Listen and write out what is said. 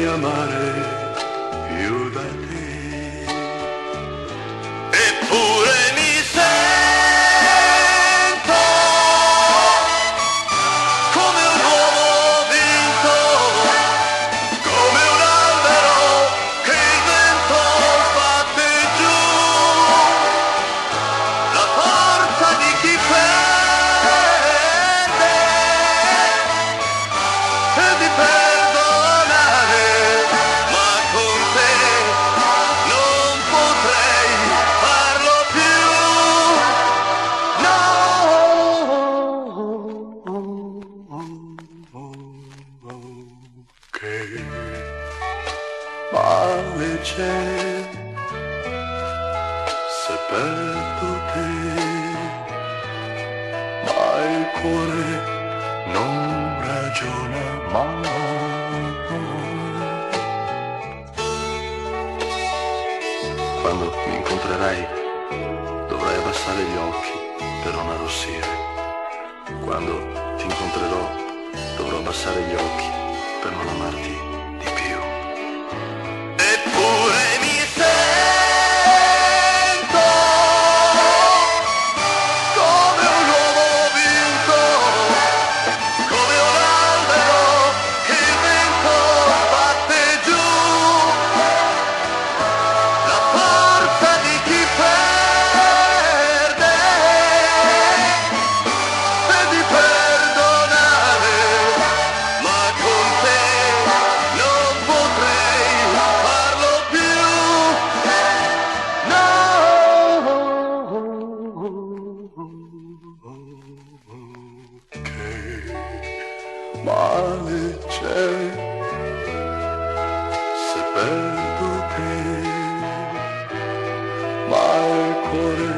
potrei amare più da te. Eppure mi sento come un uomo vinto, come un albero che il vento sbatte giù, la forza di chi perde e di perdonare, ma con te non potrei farlo più. No, che male c'è se perdo te, ma il cuore non ragiona mai. Quando mi incontrerai dovrai abbassare gli occhi per non arrossire. Quando ti incontrerò dovrò abbassare gli occhi per non amarti di più. Eppure mi sento come un uomo vinto, come un albero che il vento batte giù, la forza di chi perde e di perdonare, ma con te non potrei farlo più. No, che male c'è se perdo te, ma il cuore